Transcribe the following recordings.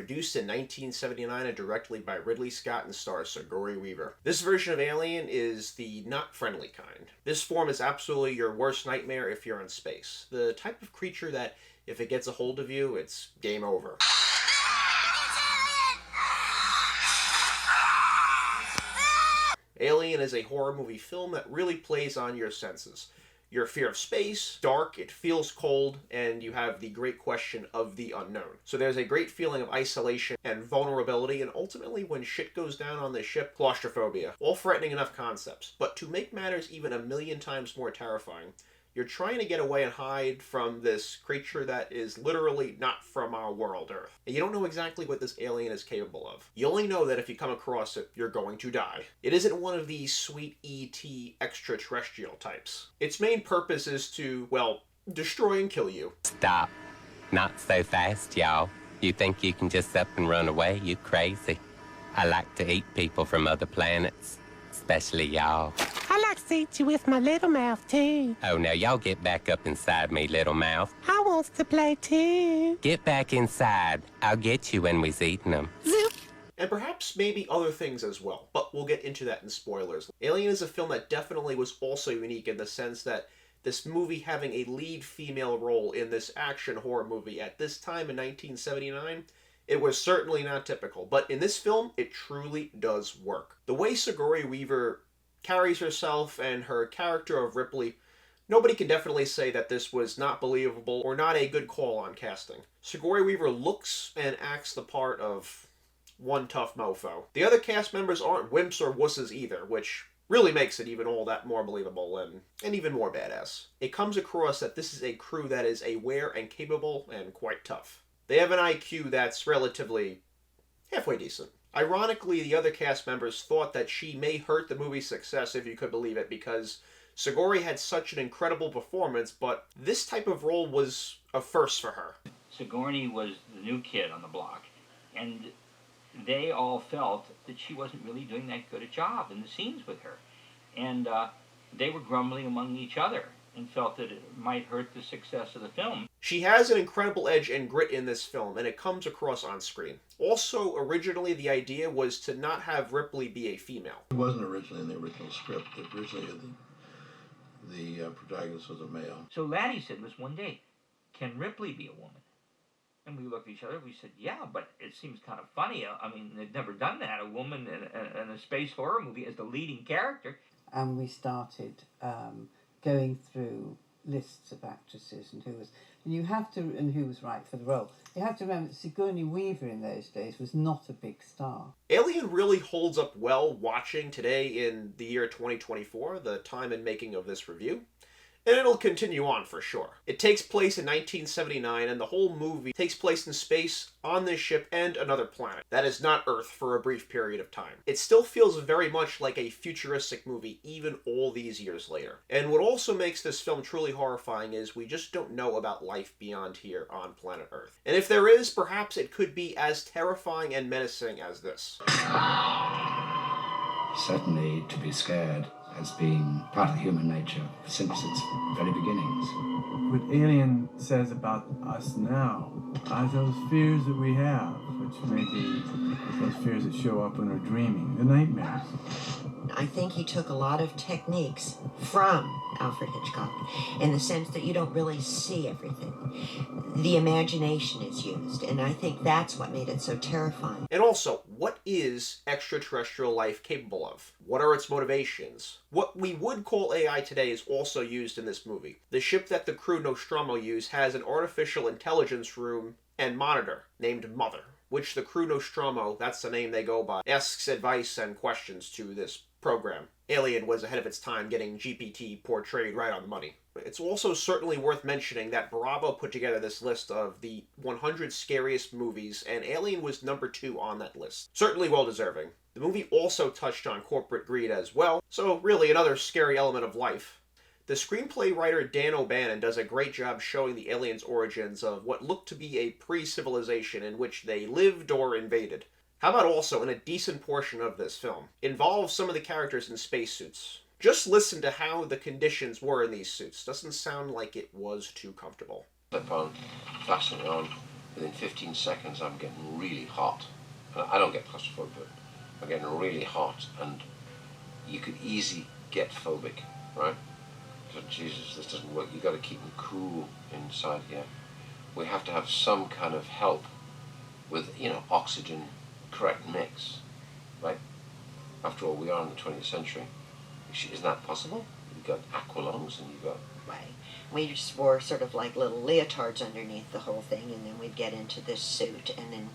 produced in 1979 and directly by Ridley Scott and stars Sigourney Weaver. This version of Alien is the not friendly kind. This form is absolutely your worst nightmare if you're in space. The type of creature that, if it gets a hold of you, it's game over. Alien is a horror movie film that really plays on your senses. Your fear of space, dark, it feels cold, and you have the great question of the unknown. So there's a great feeling of isolation and vulnerability, and ultimately when shit goes down on the ship, claustrophobia. All threatening enough concepts. But to make matters even a million times more terrifying, you're trying to get away and hide from this creature that is literally not from our world, Earth. And you don't know exactly what this alien is capable of. You only know that if you come across it, you're going to die. It isn't one of these sweet E.T. extraterrestrial types. Its main purpose is to, well, destroy and kill you. Stop. Not so fast, y'all. You think you can just up and run away? You crazy. I like to eat people from other planets. Especially y'all. I like to eat you with my little mouth, too. Oh, now y'all get back up inside me, little mouth. I wants to play, too. Get back inside. I'll get you when we's eating them. Zoop. And perhaps maybe other things as well, but we'll get into that in spoilers. Alien is a film that definitely was also unique in the sense that this movie having a lead female role in this action horror movie at this time in 1979, it was certainly not typical, but in this film, it truly does work. The way Sigourney Weaver carries herself and her character of Ripley, nobody can definitely say that this was not believable or not a good call on casting. Sigourney Weaver looks and acts the part of one tough mofo. The other cast members aren't wimps or wusses either, which really makes it even all that more believable and even more badass. It comes across that this is a crew that is aware and capable and quite tough. They have an IQ that's relatively halfway decent. Ironically, the other cast members thought that she may hurt the movie's success, if you could believe it, because Sigourney had such an incredible performance, but this type of role was a first for her. Sigourney was the new kid on the block, and they all felt that she wasn't really doing that good a job in the scenes with her. And they were grumbling among each other and felt that it might hurt the success of the film. She has an incredible edge and grit in this film, and it comes across on screen. Also, originally the idea was to not have Ripley be a female. It wasn't originally in the original script. Originally the protagonist was a male. So Laddie said to us one day, "Can Ripley be a woman?" And we looked at each other, we said, "Yeah, but it seems kind of funny. I mean, they've never done that, a woman in a space horror movie as the leading character." And we started going through lists of actresses and who was right for the role. You have to remember that Sigourney Weaver in those days was not a big star. Alien really holds up well watching today in the year 2024, the time and making of this review. And it'll continue on for sure. It takes place in 1979, and the whole movie takes place in space, on this ship, and another planet. That is not Earth for a brief period of time. It still feels very much like a futuristic movie, even all these years later. And what also makes this film truly horrifying is we just don't know about life beyond here on planet Earth. And if there is, perhaps it could be as terrifying and menacing as this. Certainly to be scared has been part of human nature since its very beginnings. What Alien says about us now are those fears that we have, which may be those fears that show up when we're dreaming, the nightmares. I think he took a lot of techniques from Alfred Hitchcock in the sense that you don't really see everything. The imagination is used, and I think that's what made it so terrifying. And also, what is extraterrestrial life capable of? What are its motivations? What we would call AI today is also used in this movie. The ship that the crew Nostromo use has an artificial intelligence room and monitor named Mother, which the crew Nostromo, that's the name they go by, asks advice and questions to this program. Alien was ahead of its time, getting GPT portrayed right on the money. It's also certainly worth mentioning that Bravo put together this list of the 100 scariest movies, and Alien was number 2 on that list. Certainly well deserving. The movie also touched on corporate greed as well, so really another scary element of life. The screenplay writer Dan O'Bannon does a great job showing the aliens' origins of what looked to be a pre-civilization in which they lived or invaded. How about also, in a decent portion of this film, involves some of the characters in spacesuits. Just listen to how the conditions were in these suits. Doesn't sound like it was too comfortable. Clip on, fasten it on, within 15 seconds I'm getting really hot. I don't get claustrophobic, but I'm getting really hot, and you could easily get phobic, right? So, Jesus, this doesn't work. You've got to keep them cool inside here. We have to have some kind of help with, oxygen correct mix, right? After all, we are in the 20th century. Isn't that possible? You've got aqualungs and you've got... Right. We just wore sort of like little leotards underneath the whole thing, and then we'd get into this suit, and then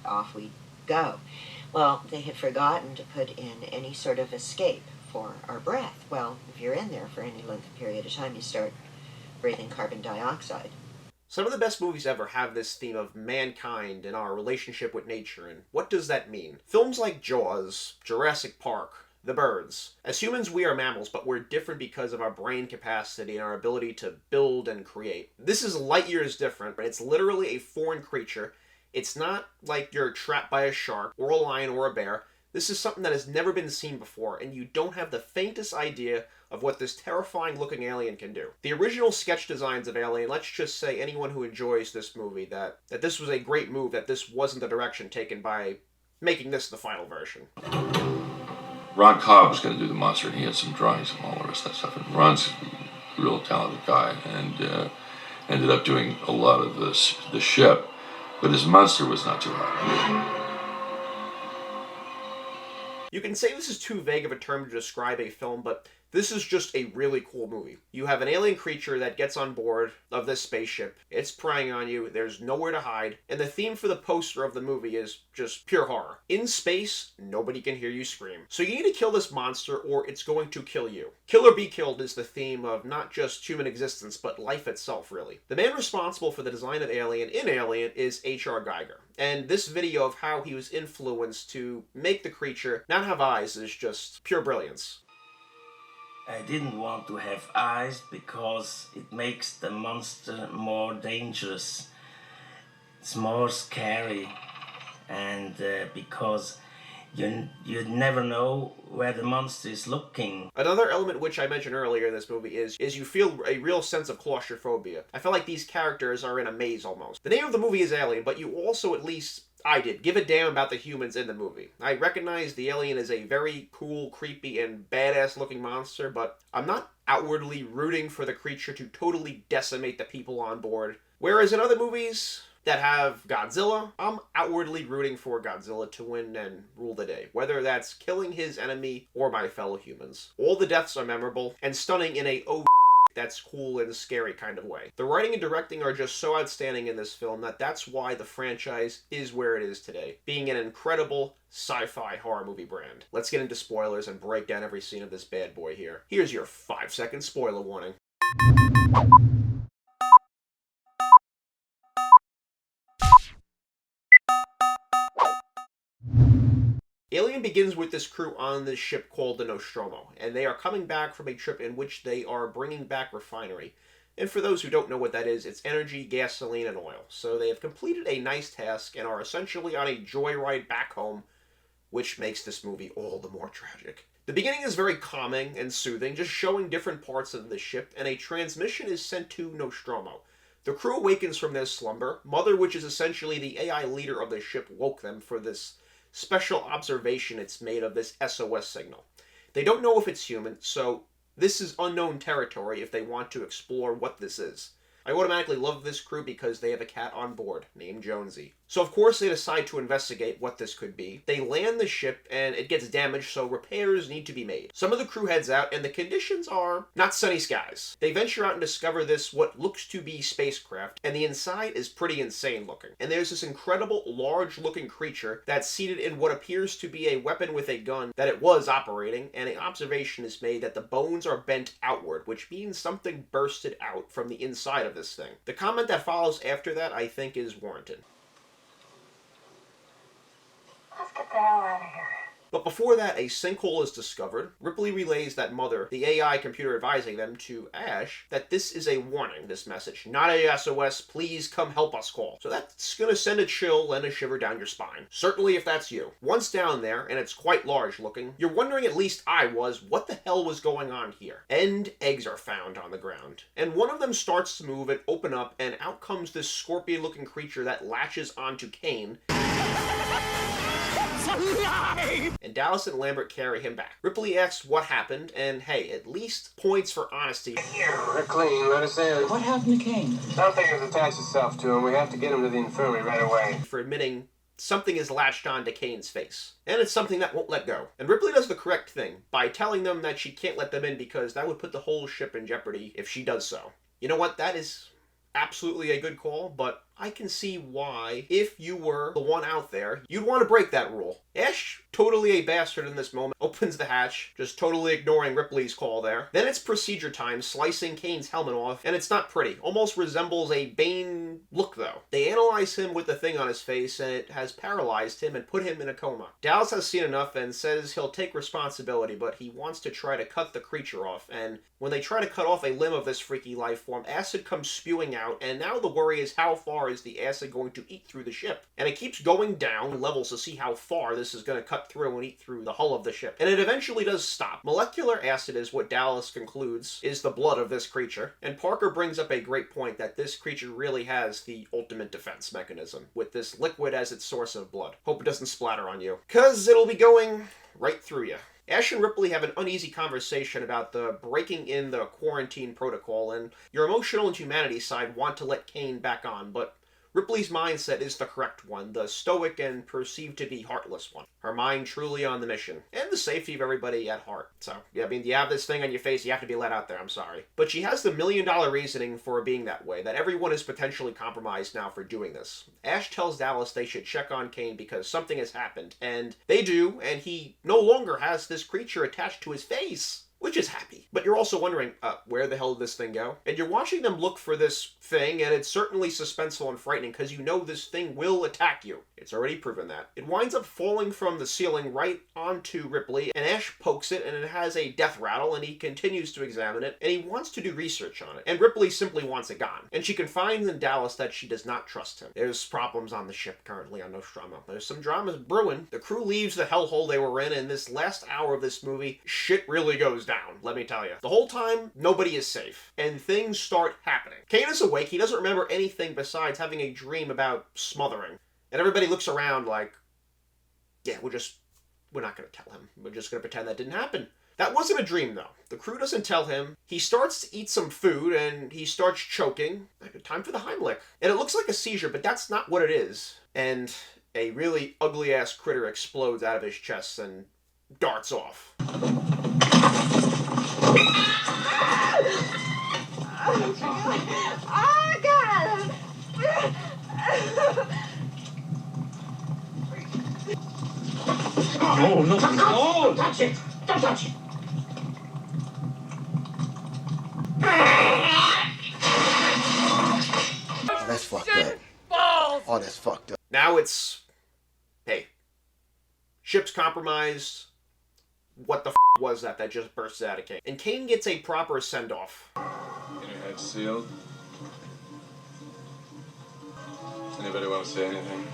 off we'd go. Well, they had forgotten to put in any sort of escape for our breath. Well, if you're in there for any length of period of time, you start breathing carbon dioxide. Some of the best movies ever have this theme of mankind and our relationship with nature, and what does that mean? Films like Jaws, Jurassic Park, The Birds. As humans, we are mammals, but we're different because of our brain capacity and our ability to build and create. This is light years different, but it's literally a foreign creature. It's not like you're trapped by a shark, or a lion, or a bear. This is something that has never been seen before, and you don't have the faintest idea of what this terrifying-looking alien can do. The original sketch designs of Alien, let's just say anyone who enjoys this movie, that this was a great move, that this wasn't the direction taken by making this the final version. Ron Cobb was going to do the monster, and he had some drawings and all the rest of that stuff. And Ron's a real talented guy, and ended up doing a lot of the ship, but his monster was not too hot. You can say this is too vague of a term to describe a film, but this is just a really cool movie. You have an alien creature that gets on board of this spaceship. It's preying on you. There's nowhere to hide. And the theme for the poster of the movie is just pure horror. In space, nobody can hear you scream. So you need to kill this monster or it's going to kill you. Kill or be killed is the theme of not just human existence, but life itself, really. The man responsible for the design of Alien in Alien is H.R. Giger. And this video of how he was influenced to make the creature not have eyes is just pure brilliance. I didn't want to have eyes because it makes the monster more dangerous. It's more scary, and because you never know where the monster is looking. Another element which I mentioned earlier in this movie is you feel a real sense of claustrophobia. I feel like these characters are in a maze almost. The name of the movie is Alien, but you also, at least I did, give a damn about the humans in the movie. I recognize the alien is a very cool, creepy, and badass looking monster, but I'm not outwardly rooting for the creature to totally decimate the people on board. Whereas in other movies that have Godzilla, I'm outwardly rooting for Godzilla to win and rule the day, whether that's killing his enemy or my fellow humans. All the deaths are memorable and stunning in a that's cool and scary kind of way. The writing and directing are just so outstanding in this film that's why the franchise is where it is today, being an incredible sci-fi horror movie brand. Let's get into spoilers and break down every scene of this bad boy here. Here's your 5-second spoiler warning. Alien begins with this crew on this ship called the Nostromo, and they are coming back from a trip in which they are bringing back refinery. And for those who don't know what that is, it's energy, gasoline, and oil. So they have completed a nice task and are essentially on a joyride back home, which makes this movie all the more tragic. The beginning is very calming and soothing, just showing different parts of the ship, and a transmission is sent to Nostromo. The crew awakens from their slumber. Mother, which is essentially the AI leader of the ship, woke them for this special observation it's made of this SOS signal. They don't know if it's human, so this is unknown territory if they want to explore what this is. I automatically love this crew because they have a cat on board named Jonesy. So of course they decide to investigate what this could be. They land the ship and it gets damaged, so repairs need to be made. Some of the crew heads out and the conditions are not sunny skies. They venture out and discover this what looks to be spacecraft, and the inside is pretty insane looking. And there's this incredible large looking creature that's seated in what appears to be a weapon with a gun that it was operating, and an observation is made that the bones are bent outward, which means something bursted out from the inside of this thing. The comment that follows after that I think is warranted. Let's get the hell out of here. But before that, a sinkhole is discovered. Ripley relays that mother, the AI computer advising them, to Ash that this is a warning, this message. Not a SOS, please come help us call. So that's gonna send a chill and a shiver down your spine. Certainly if that's you. Once down there, and it's quite large looking, you're wondering, at least I was, what the hell was going on here? And eggs are found on the ground. And one of them starts to move and open up, and out comes this scorpion-looking creature that latches onto Kane. And Dallas and Lambert carry him back. Ripley asks what happened, and hey, at least points for honesty. We're clean, let us in. What happened to Kane? Something has attached itself to him. We have to get him to the infirmary right away. For admitting something is latched onto Kane's face. And it's something that won't let go. And Ripley does the correct thing by telling them that she can't let them in because that would put the whole ship in jeopardy if she does so. You know what? That is absolutely a good call, but I can see why, if you were the one out there, you'd want to break that rule. Ash, totally a bastard in this moment, opens the hatch, just totally ignoring Ripley's call there. Then it's procedure time, slicing Kane's helmet off, and it's not pretty. Almost resembles a Bane look, though. They analyze him with the thing on his face, and it has paralyzed him and put him in a coma. Dallas has seen enough and says he'll take responsibility, but he wants to try to cut the creature off, and when they try to cut off a limb of this freaky life form, acid comes spewing out, and now the worry is how far is the acid going to eat through the ship? And it keeps going down levels to see how far this is going to cut through and eat through the hull of the ship. And it eventually does stop. Molecular acid is what Dallas concludes is the blood of this creature, and Parker brings up a great point that this creature really has the ultimate defense mechanism, with this liquid as its source of blood. Hope it doesn't splatter on you, 'cause it'll be going right through you. Ash and Ripley have an uneasy conversation about the breaking in the quarantine protocol, and your emotional and humanity side want to let Kane back on, but Ripley's mindset is the correct one, the stoic and perceived to be heartless one. Her mind truly on the mission, and the safety of everybody at heart. So, yeah, I mean, you have this thing on your face, you have to be let out there, I'm sorry. But she has the million-dollar reasoning for being that way, that everyone is potentially compromised now for doing this. Ash tells Dallas they should check on Kane because something has happened, and they do, and he no longer has this creature attached to his face, which is happy. But you're also wondering, where the hell did this thing go? And you're watching them look for this thing, and it's certainly suspenseful and frightening because you know this thing will attack you. It's already proven that. It winds up falling from the ceiling right onto Ripley, and Ash pokes it, and it has a death rattle, and he continues to examine it, and he wants to do research on it. And Ripley simply wants it gone. And she confides in Dallas that she does not trust him. There's problems on the ship currently on Nostromo. There's some dramas brewing. The crew leaves the hellhole they were in this last hour of this movie, shit really goes down, let me tell you. The whole time, nobody is safe, and things start happening. Kane is awake. He doesn't remember anything besides having a dream about smothering. And everybody looks around like, yeah, we're not going to tell him. We're just going to pretend that didn't happen. That wasn't a dream, though. The crew doesn't tell him. He starts to eat some food, and he starts choking. Time for the Heimlich. And it looks like a seizure, but that's not what it is. And a really ugly-ass critter explodes out of his chest and darts off. Oh, God! Oh, no, don't touch it! Don't touch it! Oh, that's fucked up. Oh, that's fucked up. Now it's, hey, ship's compromised. What the was that just bursts out of Kane? And Kane gets a proper send-off. Inner head sealed. Anybody want to say anything?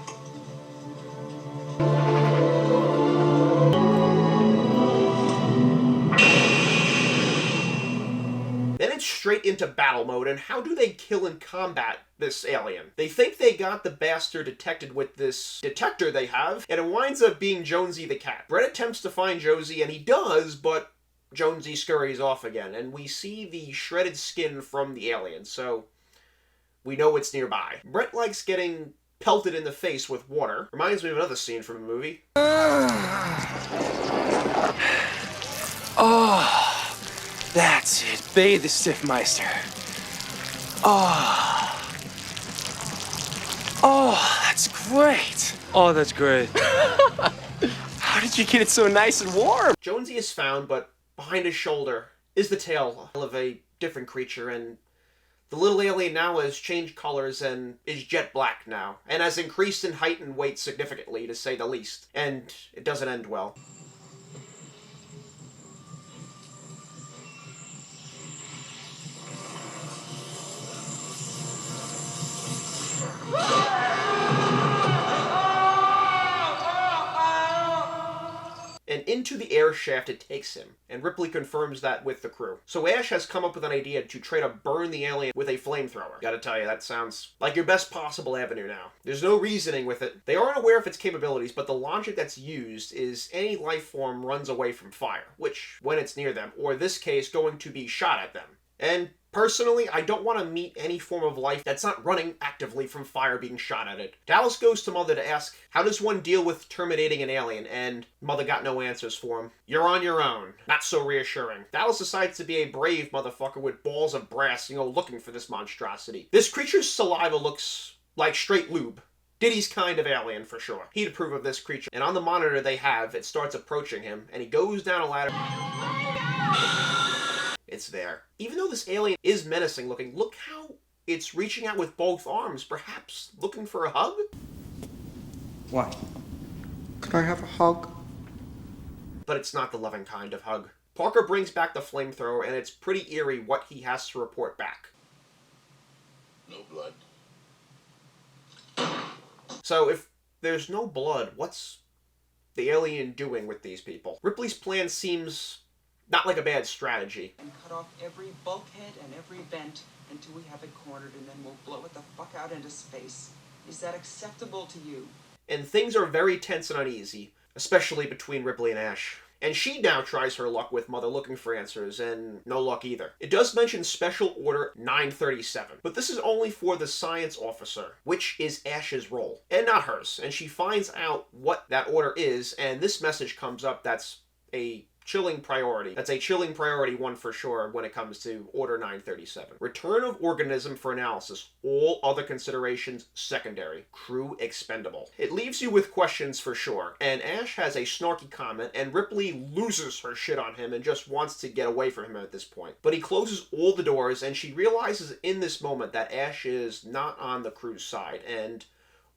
Then it's straight into battle mode, and how do they kill and combat this alien? They think they got the bastard detected with this detector they have, and it winds up being Jonesy the cat. Brett attempts to find Josie, and he does, but Jonesy scurries off again, and we see the shredded skin from the alien, so we know it's nearby. Brett likes getting pelted in the face with water. Reminds me of another scene from a movie. Oh, that's it. Bathe the Stiffmeister. Oh, that's great. Oh, that's great. How did you get it so nice and warm? Jonesy is found, but behind his shoulder is the tail of a different creature, and the little alien now has changed colors and is jet black now, and has increased in height and weight significantly, to say the least. And it doesn't end well. And into the air shaft it takes him, and Ripley confirms that with the crew. So Ash has come up with an idea to try to burn the alien with a flamethrower. Gotta tell you, that sounds like your best possible avenue now. There's no reasoning with it. They aren't aware of its capabilities, but the logic that's used is any life form runs away from fire, which, when it's near them, or in this case, going to be shot at them. And personally, I don't want to meet any form of life that's not running actively from fire being shot at it. Dallas goes to Mother to ask, how does one deal with terminating an alien? And Mother got no answers for him. You're on your own. Not so reassuring. Dallas decides to be a brave motherfucker with balls of brass, looking for this monstrosity. This creature's saliva looks like straight lube. Diddy's kind of alien, for sure. He'd approve of this creature. And on the monitor they have, it starts approaching him, and he goes down a ladder. It's there. Even though this alien is menacing looking, look how it's reaching out with both arms, perhaps looking for a hug? What? Could I have a hug? But it's not the loving kind of hug. Parker brings back the flamethrower, and it's pretty eerie what he has to report back. No blood. So if there's no blood, what's the alien doing with these people? Ripley's plan seems not like a bad strategy. And cut off every bulkhead and every vent until we have it cornered, and then we'll blow it the fuck out into space. Is that acceptable to you? And things are very tense and uneasy, especially between Ripley and Ash. And she now tries her luck with Mother looking for answers, and no luck either. It does mention Special Order 937, but this is only for the science officer, which is Ash's role, and not hers. And she finds out what that order is, and this message comes up that's a chilling priority. That's a chilling priority one for sure when it comes to Order 937. Return of organism for analysis. All other considerations secondary. Crew expendable. It leaves you with questions for sure, and Ash has a snarky comment, and Ripley loses her shit on him and just wants to get away from him at this point. But he closes all the doors, and she realizes in this moment that Ash is not on the crew's side, and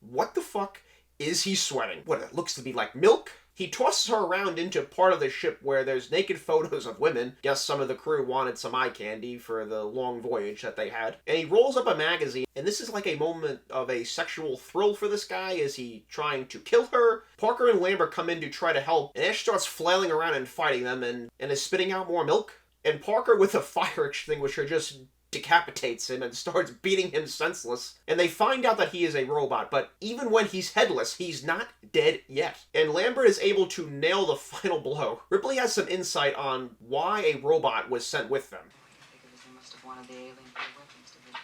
what the fuck is he sweating? What, it looks to be like milk? He tosses her around into part of the ship where there's naked photos of women. Guess some of the crew wanted some eye candy for the long voyage that they had. And he rolls up a magazine, and this is like a moment of a sexual thrill for this guy. Is he trying to kill her? Parker and Lambert come in to try to help, and Ash starts flailing around and fighting them, and is spitting out more milk. And Parker, with a fire extinguisher, just decapitates him and starts beating him senseless. And they find out that he is a robot, but even when he's headless, he's not dead yet. And Lambert is able to nail the final blow. Ripley has some insight on why a robot was sent with them. I think they must have wanted the alien for the weapons division.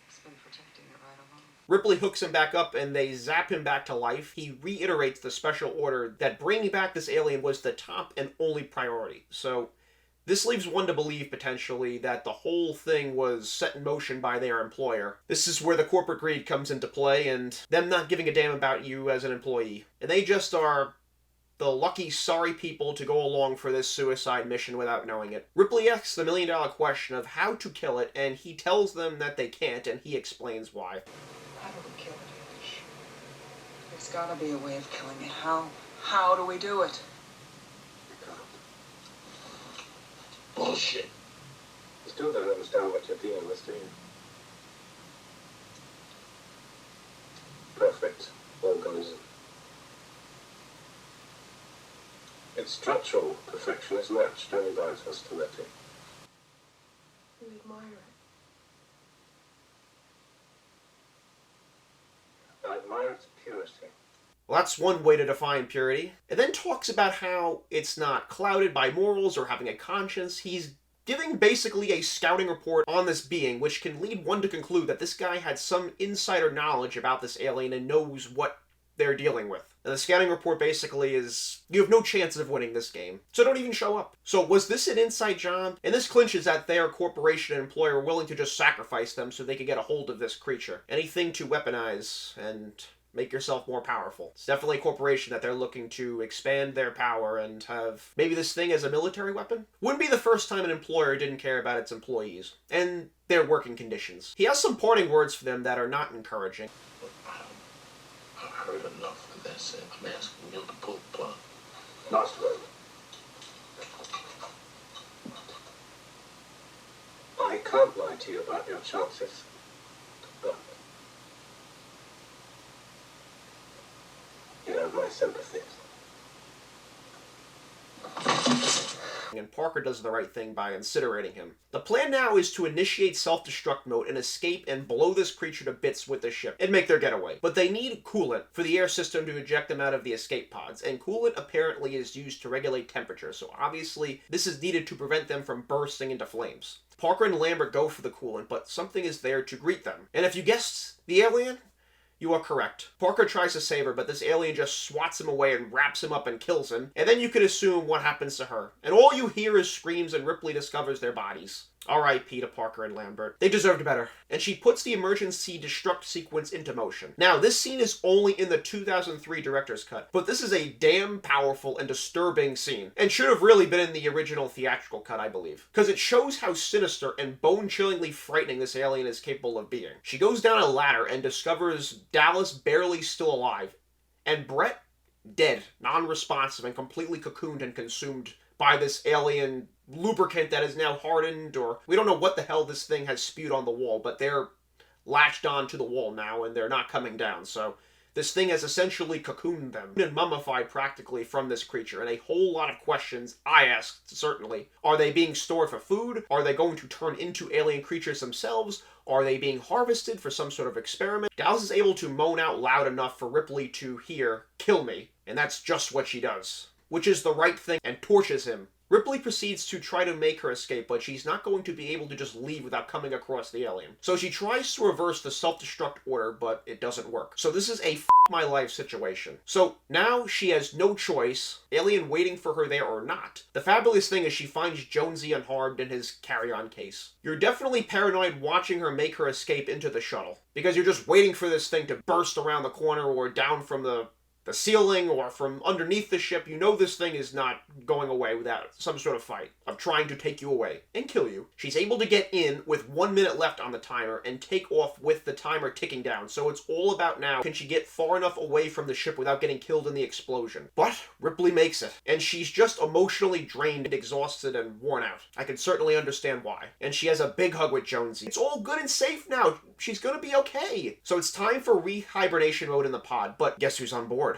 It's been protecting it right along. Ripley hooks him back up and they zap him back to life. He reiterates the special order that bringing back this alien was the top and only priority. So this leaves one to believe, potentially, that the whole thing was set in motion by their employer. This is where the corporate greed comes into play, and them not giving a damn about you as an employee. And they just are the lucky, sorry people to go along for this suicide mission without knowing it. Ripley asks the million-dollar question of how to kill it, and he tells them that they can't, and he explains why. How do we kill it, Ash? There's gotta be a way of killing it. How do we do it? Bullshit. You still don't understand what you're dealing with, do you? Perfect organism. Its structural perfection is matched only by its versatility. You admire it. I admire its purity. Well, that's one way to define purity. It then talks about how it's not clouded by morals or having a conscience. He's giving basically a scouting report on this being, which can lead one to conclude that this guy had some insider knowledge about this alien and knows what they're dealing with. And the scouting report basically is, you have no chance of winning this game, so don't even show up. So was this an inside job? And this clinches that their corporation and employer were willing to just sacrifice them so they could get a hold of this creature. Anything to weaponize and make yourself more powerful. It's definitely a corporation that they're looking to expand their power and have maybe this thing as a military weapon. Wouldn't be the first time an employer didn't care about its employees and their working conditions. He has some parting words for them that are not encouraging. I've heard enough of this. I'm asking you to pull the plug. Last word. I can't lie to you about your chances. But and Parker does the right thing by incinerating him. The plan now is to initiate self-destruct mode and escape and blow this creature to bits with the ship and make their getaway. But they need coolant for the air system to eject them out of the escape pods, and coolant apparently is used to regulate temperature, so obviously this is needed to prevent them from bursting into flames. Parker and Lambert go for the coolant, but something is there to greet them. And if you guessed the alien, you are correct. Parker tries to save her, but this alien just swats him away and wraps him up and kills him, and then you can assume what happens to her. And all you hear is screams, and Ripley discovers their bodies. R.I.P. to Parker and Lambert. They deserved better. And she puts the emergency destruct sequence into motion. Now, this scene is only in the 2003 director's cut, but this is a damn powerful and disturbing scene, and should have really been in the original theatrical cut, I believe, because it shows how sinister and bone-chillingly frightening this alien is capable of being. She goes down a ladder and discovers Dallas barely still alive, and Brett dead, non-responsive, and completely cocooned and consumed by this alien lubricant that is now hardened, or we don't know what the hell this thing has spewed on the wall, but they're latched onto the wall now and they're not coming down, so this thing has essentially cocooned them and mummified practically from this creature, and a whole lot of questions I asked, certainly. Are they being stored for food? Are they going to turn into alien creatures themselves? Are they being harvested for some sort of experiment? Dallas is able to moan out loud enough for Ripley to hear, "Kill me," and that's just what she does, which is the right thing, and torches him. Ripley proceeds to try to make her escape, but she's not going to be able to just leave without coming across the alien. So she tries to reverse the self-destruct order, but it doesn't work. So this is a f*** my life situation. So now she has no choice, alien waiting for her there or not. The fabulous thing is she finds Jonesy unharmed in his carry-on case. You're definitely paranoid watching her make her escape into the shuttle, because you're just waiting for this thing to burst around the corner or down from the ceiling or from underneath the ship. You know this thing is not going away without some sort of fight of trying to take you away and kill you. She's able to get in with 1 minute left on the timer and take off with the timer ticking down. So it's all about now, can she get far enough away from the ship without getting killed in the explosion? But Ripley makes it, and she's just emotionally drained and exhausted and worn out. I can certainly understand why. And she has a big hug with Jonesy. It's all good and safe now. She's gonna be okay. So it's time for re-hibernation mode in the pod, but guess who's on board?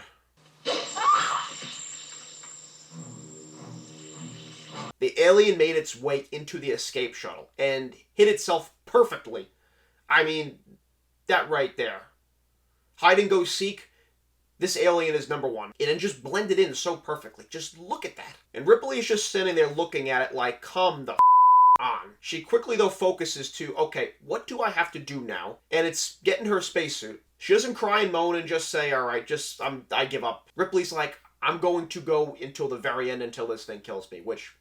The alien made its way into the escape shuttle and hid itself perfectly. I mean, that right there. Hide and go seek, this alien is number one. And it just blended in so perfectly. Just look at that. And Ripley is just standing there looking at it like, come the on. She quickly, though, focuses to, okay, what do I have to do now? And it's getting her spacesuit. She doesn't cry and moan and just say, all right, I give up. Ripley's like, I'm going to go until the very end until this thing kills me, which,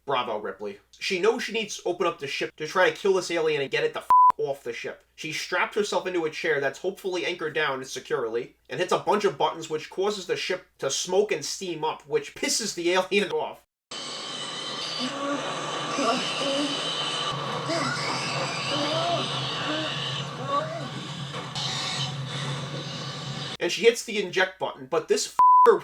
bravo, Ripley. She knows she needs to open up the ship to try to kill this alien and get it the off the ship. She straps herself into a chair that's hopefully anchored down securely and hits a bunch of buttons which causes the ship to smoke and steam up, which pisses the alien off. And she hits the inject button, but this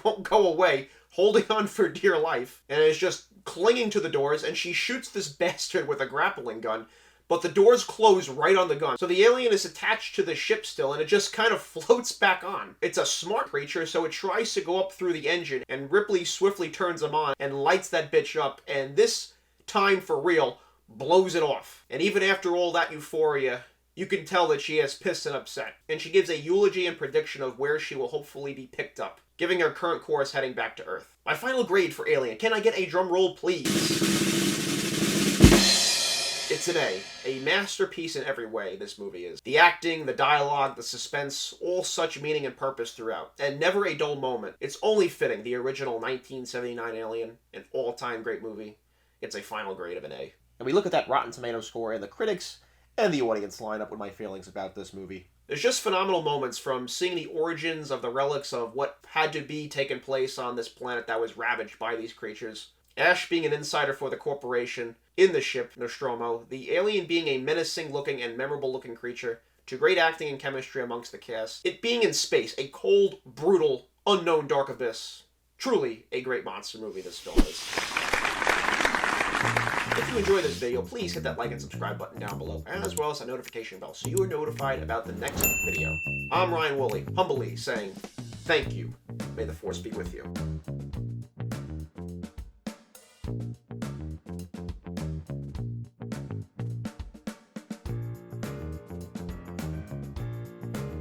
won't go away, holding on for dear life, and is just clinging to the doors, and she shoots this bastard with a grappling gun, but the doors close right on the gun. So the alien is attached to the ship still, and it just kind of floats back on. It's a smart creature, so it tries to go up through the engine, and Ripley swiftly turns them on and lights that bitch up, and this time for real blows it off. And even after all that euphoria, you can tell that she is pissed and upset, and she gives a eulogy and prediction of where she will hopefully be picked up, giving her current course heading back to Earth. My final grade for Alien. Can I get a drum roll, please? It's an A. A masterpiece in every way, this movie is. The acting, the dialogue, the suspense, all such meaning and purpose throughout, and never a dull moment. It's only fitting the original 1979 Alien, an all-time great movie, gets a final grade of an A. And we look at that Rotten Tomatoes score and the critics and the audience line up with my feelings about this movie. There's just phenomenal moments from seeing the origins of the relics of what had to be taking place on this planet that was ravaged by these creatures. Ash being an insider for the corporation in the ship, Nostromo, the alien being a menacing-looking and memorable-looking creature, to great acting and chemistry amongst the cast, it being in space, a cold, brutal, unknown dark abyss. Truly a great monster movie this film is. If you enjoyed this video, please hit that like and subscribe button down below, as well as the notification bell so you are notified about the next video. I'm Ryan Woolley, humbly saying thank you. May the Force be with you.